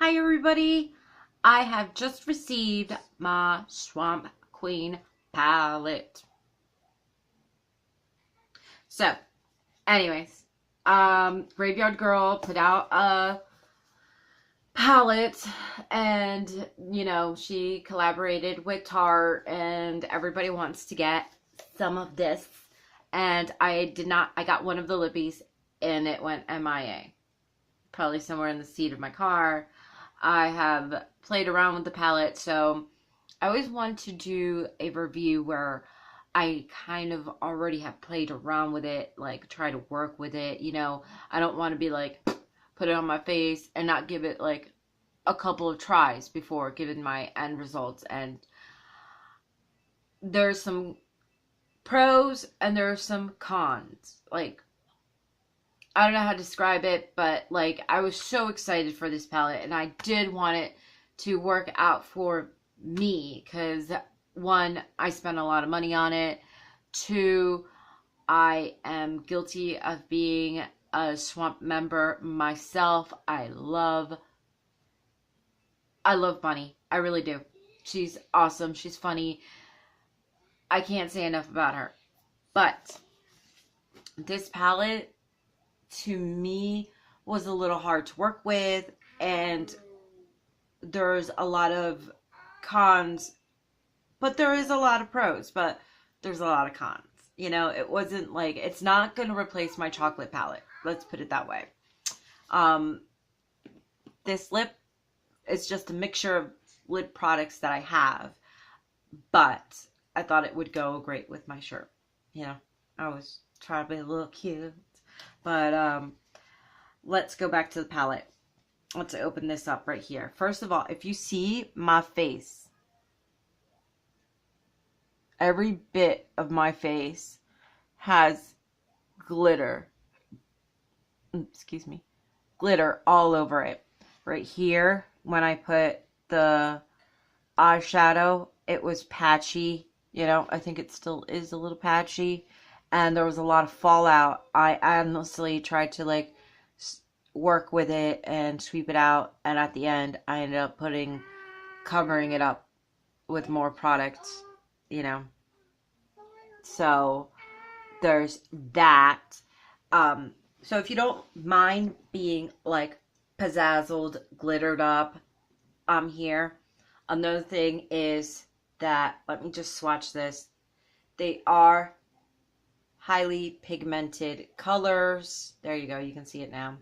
Hi everybody, I have just received my Swamp Queen palette. So, anyways, Graveyard Girl put out a palette and, she collaborated with Tarte and everybody wants to get some of this. And I got one of the lippies and it went MIA. Probably somewhere in the seat of my car. I have played around with the palette, so I always want to do a review where I kind of already have played around with it, like try to work with it, I don't want to be like, put it on my face and not give it like a couple of tries before giving my end results. And there's some pros and there's some cons. Like, I don't know how to describe it, but like I was so excited for this palette and I did want it to work out for me because one, I spent a lot of money on it. Two, I am guilty of being a Swamp member myself. I love Bunny. I really do. She's awesome. She's funny. I can't say enough about her. But this palette to me was a little hard to work with, and there's a lot of cons, but there is a lot of pros, but there's a lot of cons. It wasn't like, it's not going to replace my chocolate palette. Let's put it that way. This lip is just a mixture of lip products that I have, but I thought it would go great with my shirt. I was trying to be a little cute. But let's go back to the palette. Let's open this up right here. First of all, if you see my face, every bit of my face has glitter. Excuse me. Glitter all over it. Right here, when I put the eyeshadow, it was patchy. I think it still is a little patchy. And there was a lot of fallout. I honestly tried to like work with it and sweep it out, and at the end I ended up covering it up with more products, so there's that. So if you don't mind being like pizzazzled, glittered up, I'm here. Another thing is that, let me just swatch this, they are highly pigmented colors. There you go, you can see it now.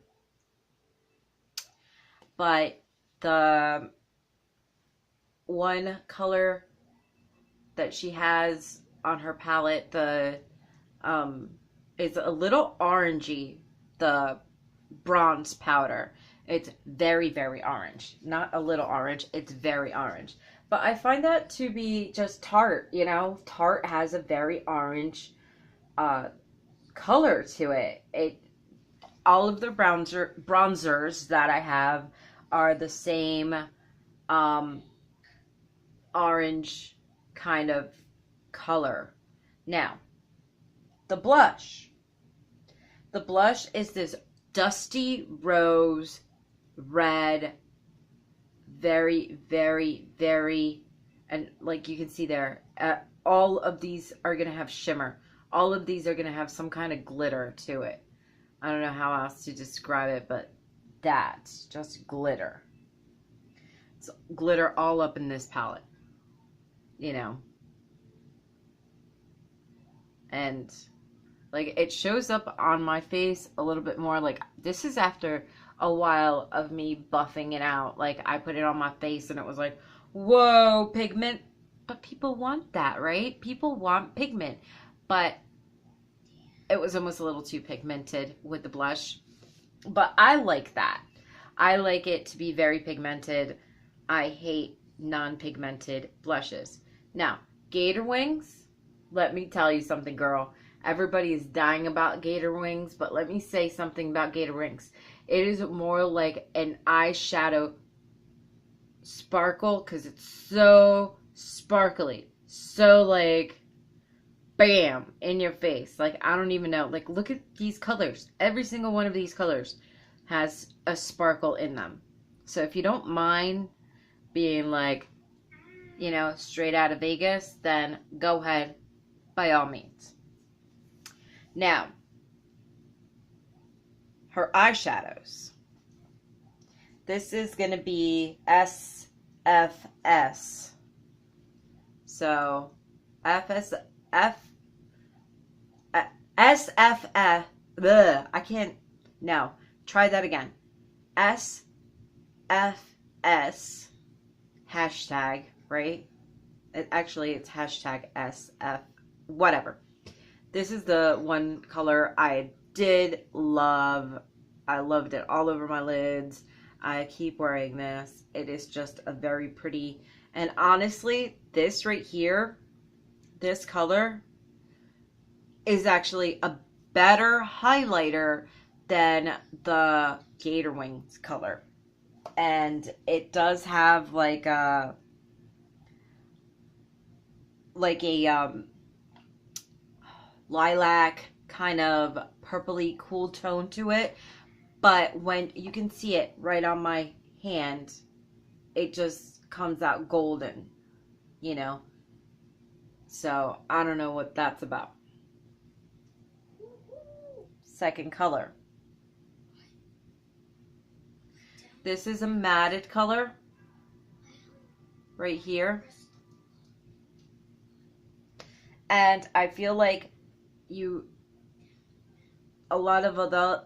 But the one color that she has on her palette, the is a little orangey, the bronze powder. It's very, very orange. Not a little orange, it's very orange. But I find that to be just Tarte, Tarte has a very orange color to it. All of the bronzers that I have are the same orange kind of color. Now, the blush. The blush is this dusty rose red, very, very, very, and like you can see there, all of these are going to have shimmer. All of these are going to have some kind of glitter to it. I don't know how else to describe it, but that's just glitter. It's glitter all up in this palette, And like it shows up on my face a little bit more. Like this is after a while of me buffing it out. Like I put it on my face and it was like, whoa, pigment. But people want that, right? People want pigment. But it was almost a little too pigmented with the blush. But I like that. I like it to be very pigmented. I hate non-pigmented blushes. Now, gator wings, let me tell you something, girl. Everybody is dying about gator wings, but let me say something about gator wings. It is more like an eyeshadow sparkle because it's so sparkly. So like, bam, in your face. Like, I don't even know. Like, look at these colors. Every single one of these colors has a sparkle in them. So if you don't mind being like, you know, straight out of Vegas, then go ahead, by all means. Now, her eyeshadows. This is going to be SFS. So, SFF, I can't, no, try that again. SFS, hashtag, right? It's hashtag SF, whatever. This is the one color I did love. I loved it all over my lids. I keep wearing this. It is just a very pretty, and honestly, this right here, this color is actually a better highlighter than the Gator Wings color. And it does have like a lilac kind of purpley cool tone to it. But when you can see it right on my hand, it just comes out golden, you know. So I don't know what that's about. Second color. This is a matted color right here. And I feel like a lot of the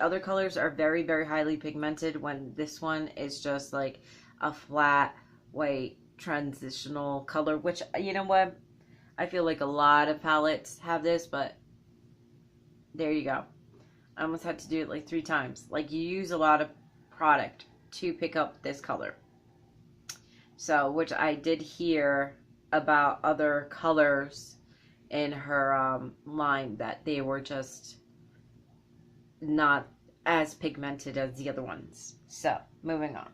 other colors are very, very highly pigmented, when this one is just like a flat white transitional color, which, you know what, I feel like a lot of palettes have this, but there you go. I almost had to do it like 3 times. Like, you use a lot of product to pick up this color. So, which I did hear about other colors in her line, that they were just not as pigmented as the other ones. So, moving on.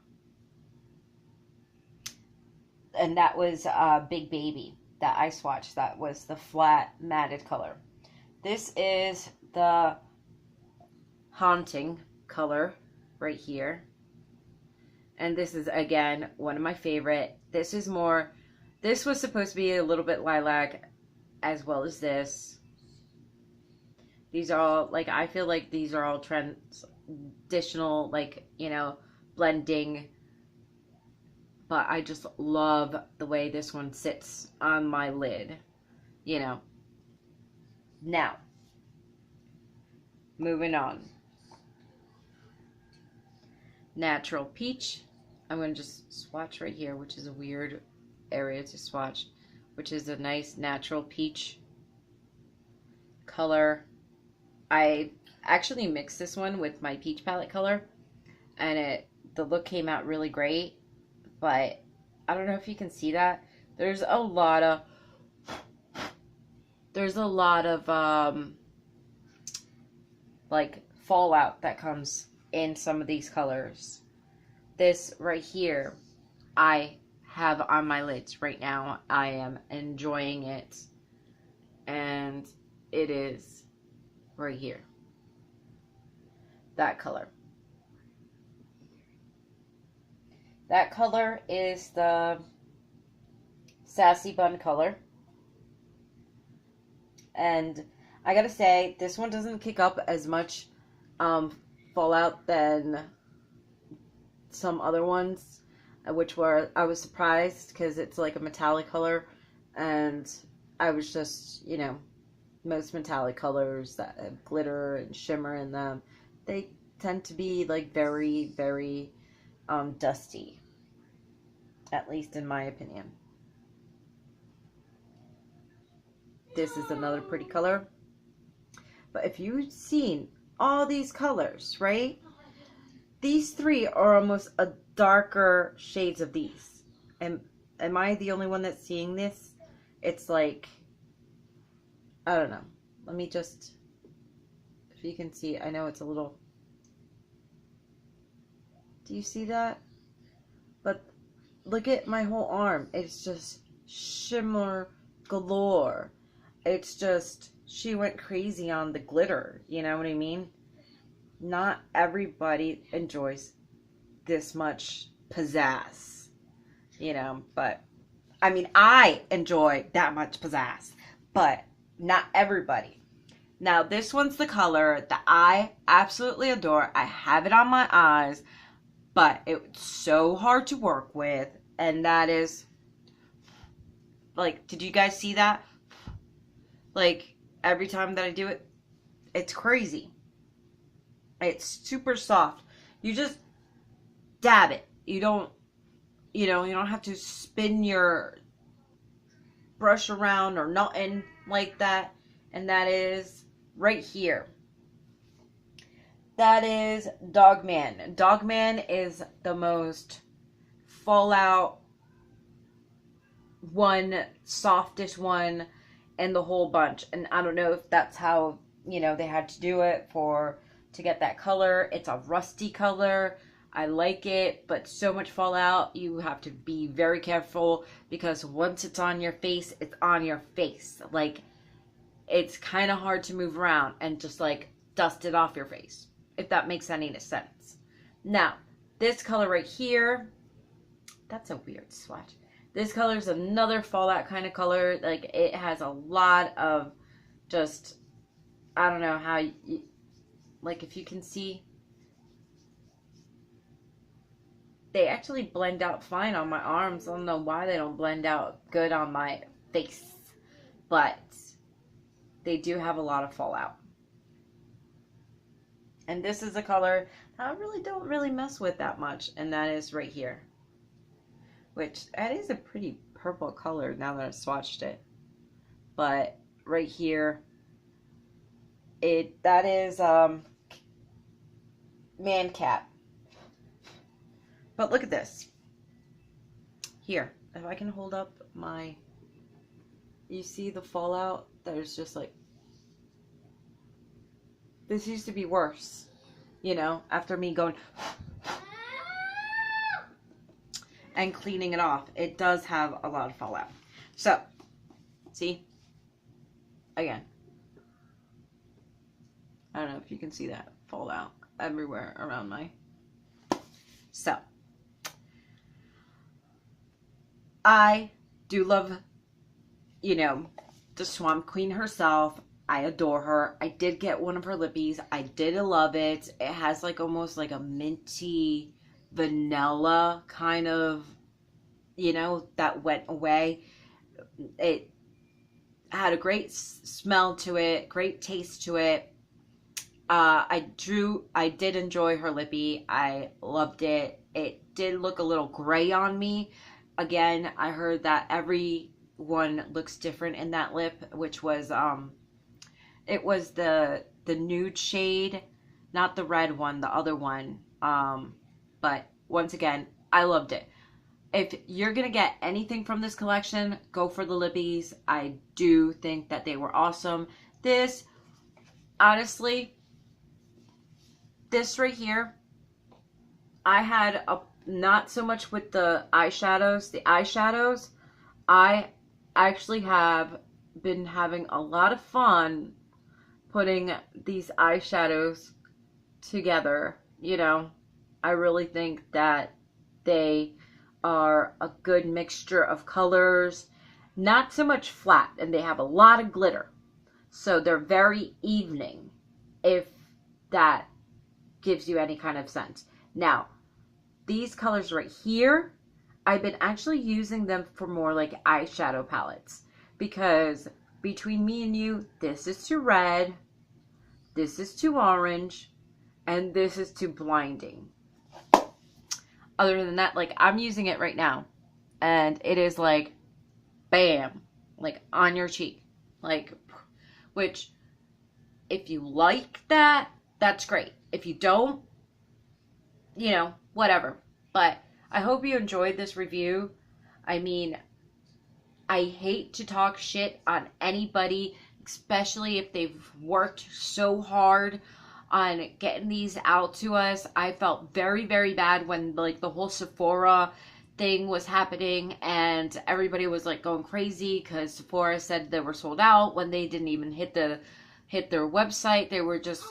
And that was Big Baby that I swatched. That was the flat matted color. This is the Haunting color right here. And this is, again, one of my favorite. This was supposed to be a little bit lilac, as well as this. These are all, like, I feel like these are all traditional, like, you know, blending. But I just love the way this one sits on my lid, you know. Now, moving on. Natural Peach. I'm going to just swatch right here, which is a weird area to swatch, which is a nice natural peach color. I actually mixed this one with my peach palette color, and the look came out really great, but I don't know if you can see that. There's a lot of like fallout that comes in some of these colors. This right here, I have on my lids right now. I am enjoying it, and it is right here. That color. That color is the Sassy Bun color. And I gotta say, this one doesn't kick up as much fallout than some other ones, which I was surprised, because it's like a metallic color, and I was just, you know, most metallic colors that have glitter and shimmer in them, they tend to be like very, very dusty, at least in my opinion. This is another pretty color. But if you've seen all these colors, right? These 3 are almost a darker shades of these. Am I the only one that's seeing this? It's like, I don't know. Let me just, if you can see, I know it's a little, do you see that? But look at my whole arm. It's just shimmer galore. It's just, she went crazy on the glitter. You know what I mean? Not everybody enjoys this much pizzazz, you know, but I mean, I enjoy that much pizzazz, but not everybody. Now, this one's the color that I absolutely adore. I have it on my eyes, but it's so hard to work with, and that is, like, did you guys see that? Like, every time that I do it, it's crazy. It's super soft. You just dab it. You don't, you don't have to spin your brush around or nothing like that. And that is right here. That is Dogman. Dogman is the most fallout one, softest one in the whole bunch. And I don't know if that's how, they had to do it to get that color. It's a rusty color. I like it, but so much fallout. You have to be very careful because once it's on your face, it's on your face. Like, it's kind of hard to move around and just like dust it off your face, if that makes any sense. Now, this color right here, that's a weird swatch. This color is another fallout kind of color. Like, it has a lot of just, I don't know how, like, if you can see, they actually blend out fine on my arms. I don't know why they don't blend out good on my face, but they do have a lot of fallout. And this is a color I really don't mess with that much, and that is right here. Which, that is a pretty purple color now that I've swatched it. But right here, that is Man Cat. But look at this. Here, if I can hold up my, you see the fallout? There's just like, this used to be worse, after me going and cleaning it off. It does have a lot of fallout. So, see? Again. I don't know if you can see that fallout everywhere around my... So, I do love, the Swamp Queen herself. I adore her. I did get one of her lippies. I did love it. It has like almost like a minty vanilla kind of, that went away. It had a great smell to it, great taste to it. I did enjoy her lippy. I loved it. It did look a little gray on me. Again, I heard that everyone looks different in that lip, which was, it was the nude shade, not the red one, the other one. But once again, I loved it. If you're going to get anything from this collection, go for the lippies. I do think that they were awesome. This, honestly, this right here, I had not so much with the eyeshadows. The eyeshadows, I actually have been having a lot of fun putting these eyeshadows together. I really think that they are a good mixture of colors, not so much flat, and they have a lot of glitter, so they're very evening, if that gives you any kind of sense. Now, these colors right here, I've been actually using them for more like eyeshadow palettes, because between me and you, this is too red, this is too orange, and this is too blinding. Other than that, like, I'm using it right now, and it is like, bam, like on your cheek, like, which, if you like that, that's great. If you don't, whatever. But I hope you enjoyed this review. I mean, I hate to talk shit on anybody, especially if they've worked so hard on getting these out to us. I felt very, very bad when like the whole Sephora thing was happening and everybody was like going crazy because Sephora said they were sold out when they didn't even hit their website. They were just,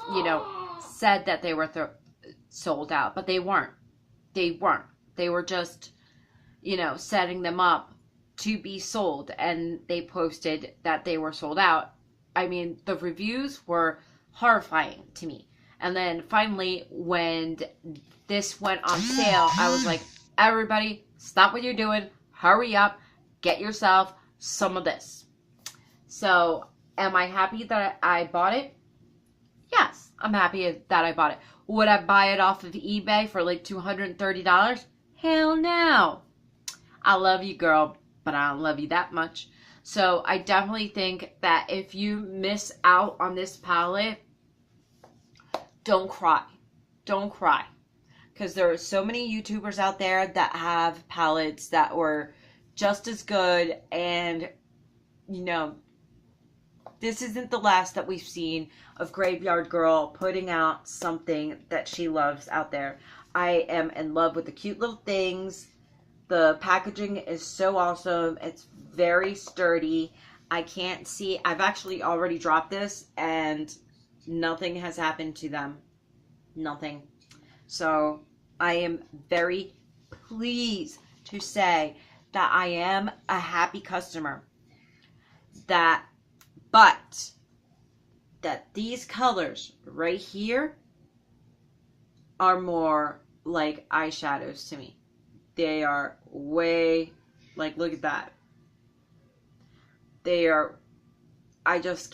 said that they were sold out, but they weren't. They weren't. They were just, setting them up to be sold, and they posted that they were sold out. I mean, the reviews were horrifying to me. And then finally, when this went on sale, I was like, everybody, stop what you're doing, hurry up, get yourself some of this. So, am I happy that I bought it? Yes, I'm happy that I bought it. Would I buy it off of eBay for like $230? Hell no. I love you, girl, but I don't love you that much. So I definitely think that if you miss out on this palette, don't cry. Don't cry. Because there are so many YouTubers out there that have palettes that were just as good, and, this isn't the last that we've seen of Graveyard Girl putting out something that she loves out there. I am in love with the cute little things. The packaging is so awesome. It's very sturdy. I can't see. I've actually already dropped this and nothing has happened to them. Nothing. So I am very pleased to say that I am a happy customer. But these colors right here are more like eyeshadows to me. They are way, like, look at that. They are, I just can't.